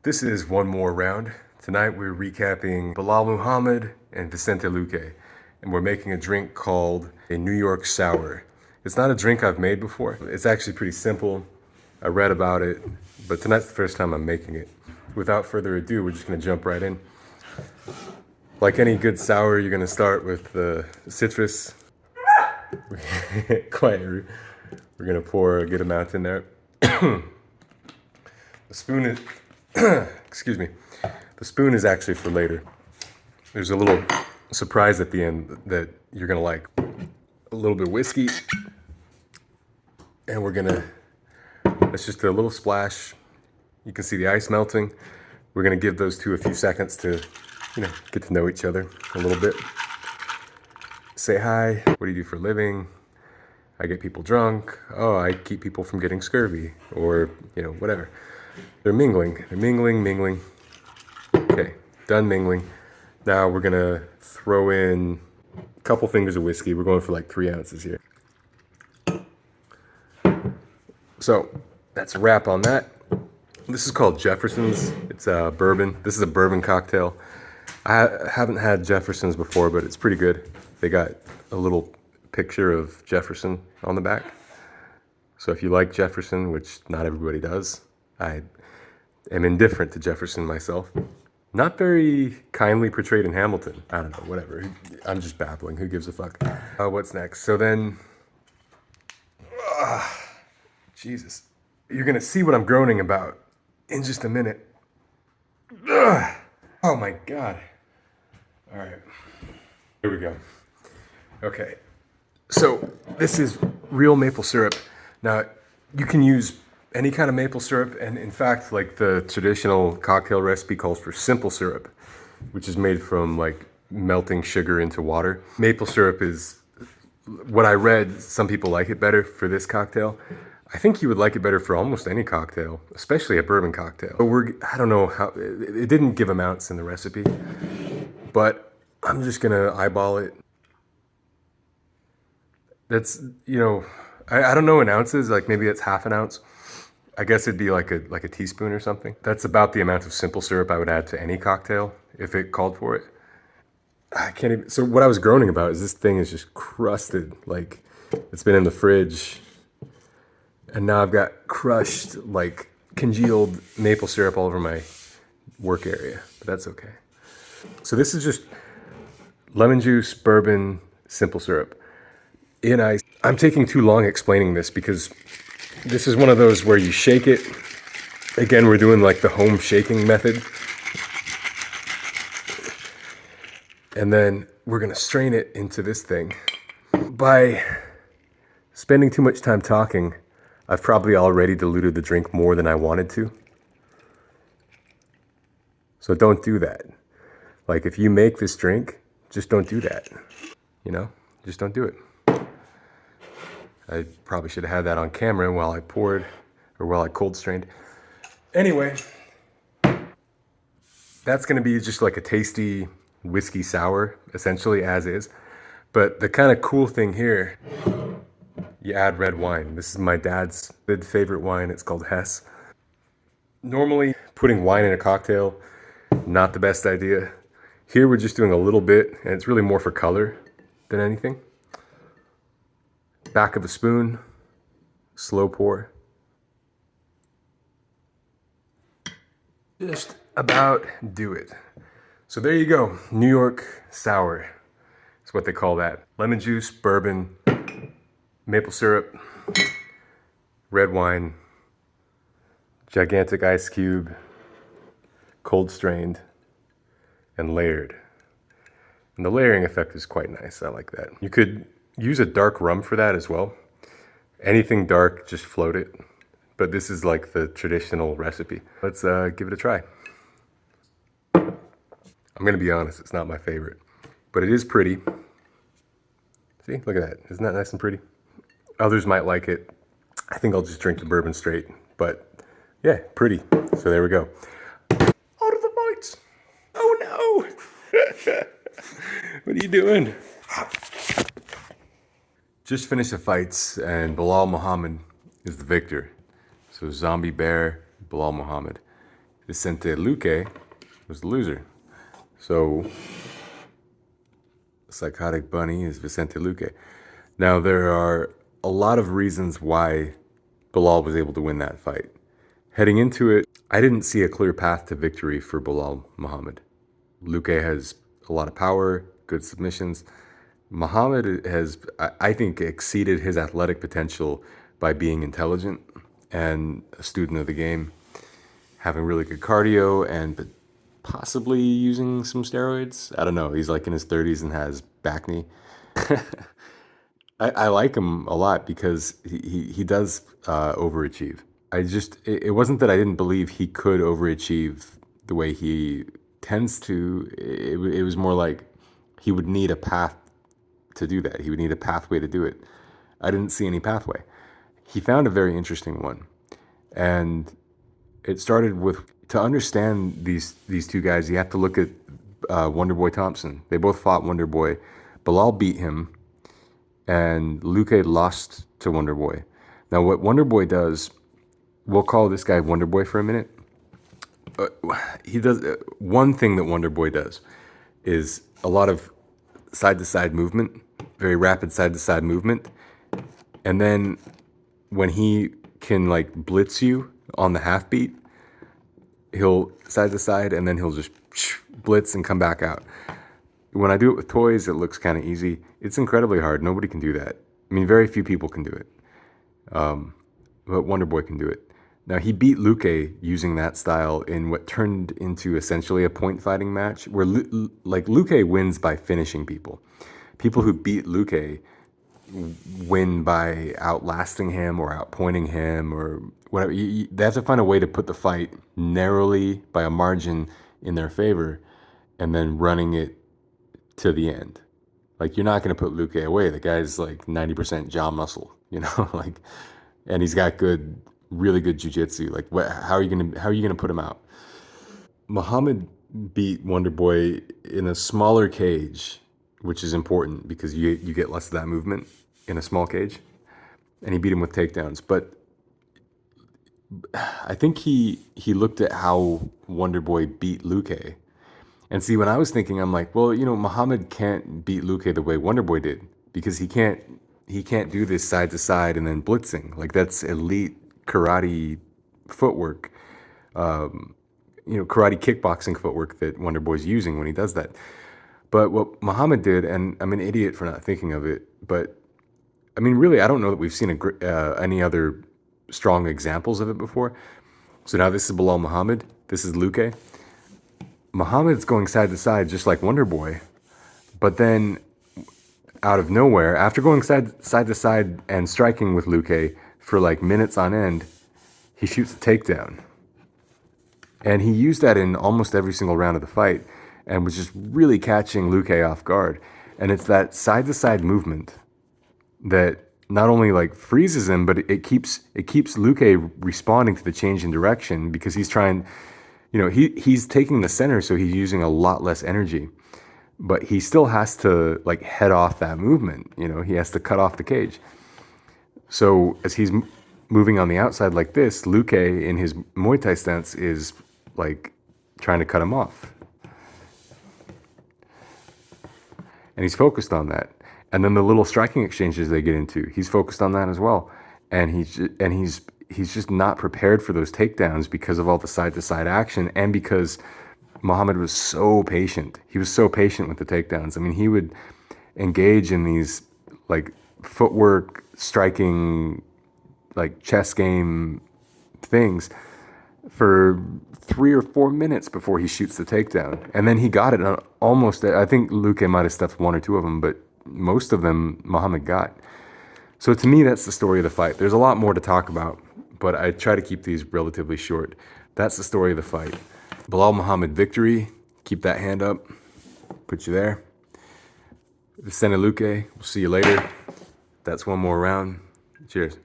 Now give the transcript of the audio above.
This is one more round. Tonight we're recapping Bilal Muhammad and Vicente Luque, and we're making a drink called a New York Sour. It's not a drink I've made before. It's actually pretty simple. I read about it, but tonight's the first time I'm making it. Without further ado, we're just gonna jump right in. Like any good sour, you're gonna start with the citrus. Quiet. We're gonna pour a good amount in there. The spoon is, excuse me, the spoon is actually for later. There's a little surprise at the end that you're gonna like. A little bit of whiskey, and that's just a little splash. You can see the ice melting. We're gonna give those two a few seconds to, get to know each other a little bit. Say hi, what do you do for a living? I get people drunk. Oh, I keep people from getting scurvy, or, whatever. They're mingling. Okay, done mingling. Now we're gonna throw in a couple fingers of whiskey. We're going for like 3 ounces here. So that's a wrap on that. This is called Jefferson's. It's a bourbon. This is a bourbon cocktail. I haven't had Jefferson's before, but it's pretty good. They got a little picture of Jefferson on the back. So if you like Jefferson, which not everybody does, I am indifferent to Jefferson myself. Not very kindly portrayed in Hamilton. I don't know, whatever. I'm just babbling. Who gives a fuck? What's next? So then, Jesus. You're gonna see what I'm groaning about in just a minute. Ugh. Oh my God. All right, here we go. Okay, so this is real maple syrup. Now, you can use any kind of maple syrup, and in fact, like the traditional cocktail recipe calls for simple syrup, which is made from like melting sugar into water. Maple syrup is what I read. Some people like it better for this cocktail. I think you would like it better for almost any cocktail, especially a bourbon cocktail. But I don't know how, it didn't give amounts in the recipe, but I'm just gonna eyeball it. That's, I don't know in ounces, like maybe it's half an ounce. I guess it'd be like a teaspoon or something. That's about the amount of simple syrup I would add to any cocktail if it called for it. I can't even, so what I was groaning about is this thing is just crusted. Like it's been in the fridge and now I've got crushed, like congealed maple syrup all over my work area, but that's okay. So this is just lemon juice, bourbon, simple syrup in ice. I'm taking too long explaining this because this is one of those where you shake it. Again, we're doing like the home shaking method. And then we're gonna strain it into this thing. By spending too much time talking, I've probably already diluted the drink more than I wanted to. So don't do that. Like if you make this drink, just don't do that. Just don't do it. I probably should have had that on camera while I poured or while I cold strained. Anyway, that's gonna be just like a tasty whiskey sour, essentially as is. But the kind of cool thing here, you add red wine. This is my dad's favorite wine. It's called Hess. Normally, putting wine in a cocktail, not the best idea. Here we're just doing a little bit, and it's really more for color than anything. Back of a spoon, slow pour. Just about do it. So there you go, New York Sour is what they call that. Lemon juice, bourbon, maple syrup, red wine, gigantic ice cube, cold strained, and layered. And the layering effect is quite nice, I like that. You could use a dark rum for that as well. Anything dark, just float it. But this is like the traditional recipe. Let's give it a try. I'm gonna be honest, it's not my favorite, but it is pretty. See, look at that. Isn't that nice and pretty? Others might like it. I think I'll just drink the bourbon straight, but yeah, pretty. So there we go. Out of the bites. Oh no. What are you doing? Just finished the fights and Bilal Muhammad is the victor. So Zombie Bear, Bilal Muhammad. Vicente Luque was the loser. So Psychotic Bunny is Vicente Luque. Now, there are a lot of reasons why Bilal was able to win that fight. Heading into it, I didn't see a clear path to victory for Bilal Muhammad. Luque has a lot of power, good submissions. Muhammad has, I think, exceeded his athletic potential by being intelligent and a student of the game, having really good cardio, and possibly using some steroids. I don't know. He's like in his 30s and has back knee. I like him a lot because he does overachieve. It wasn't that I didn't believe he could overachieve the way he tends to. It was more like he would need a path to do that. He would need a pathway to do it. I didn't see any pathway. He found a very interesting one. And it started with, to understand these two guys, you have to look at Wonderboy Thompson. They both fought Wonderboy. Bilal beat him, and Luque lost to Wonderboy. Now, what Wonderboy does, we'll call this guy Wonderboy for a minute. He does one thing that Wonderboy does is a lot of side-to-side movement, very rapid side-to-side movement, and then when he can like blitz you on the half beat, he'll side to side and then he'll just blitz and come back out. When I do it with toys, it looks kind of easy. It's incredibly hard. Nobody can do that. I mean, very few people can do it. But Wonderboy can do it. Now, he beat Luque using that style in what turned into essentially a point fighting match where Luque wins by finishing people. People who beat Luque win by outlasting him or outpointing him or whatever. They have to find a way to put the fight narrowly by a margin in their favor and then running it to the end. Like, you're not going to put Luque away. The guy's like 90% jaw muscle, like, and he's got really good jiu-jitsu. Like, how are you going to put him out? Muhammad beat Wonderboy in a smaller cage, which is important because you get less of that movement in a small cage, and he beat him with takedowns. But I think he looked at how Wonderboy beat Luque, and see, when I was thinking, I'm like, well, Muhammad can't beat Luque the way Wonderboy did because he can't do this side to side and then blitzing. Like, that's elite karate footwork. Karate kickboxing footwork that Wonderboy's using when he does that. But what Muhammad did, and I'm an idiot for not thinking of it, but I mean, really, I don't know that we've seen any other strong examples of it before. So now this is Bilal Muhammad. This is Luque. Muhammad's going side to side just like Wonderboy, but then out of nowhere, after going side to side and striking with Luque for like minutes on end, he shoots a takedown. And he used that in almost every single round of the fight and was just really catching Luque off guard. And it's that side-to-side movement that not only like freezes him, but it keeps Luque responding to the change in direction because he's trying, he's taking the center, so he's using a lot less energy. But he still has to like head off that movement, he has to cut off the cage. So as he's moving on the outside like this, Luque in his Muay Thai stance is like trying to cut him off. And he's focused on that. And then the little striking exchanges they get into, he's focused on that as well. And he's just not prepared for those takedowns because of all the side-to-side action and because Muhammad was so patient. He was so patient with the takedowns. I mean, he would engage in these like footwork, striking, like chess game things for 3 or 4 minutes before he shoots the takedown. And then he got it on almost, I think Luque might have stuffed 1 or 2 of them, but most of them Muhammad got. So to me, that's the story of the fight. There's a lot more to talk about, but I try to keep these relatively short. That's the story of the fight. Bilal Muhammad victory. Keep that hand up. Put you there. Vicente Luque, we'll see you later. That's one more round. Cheers.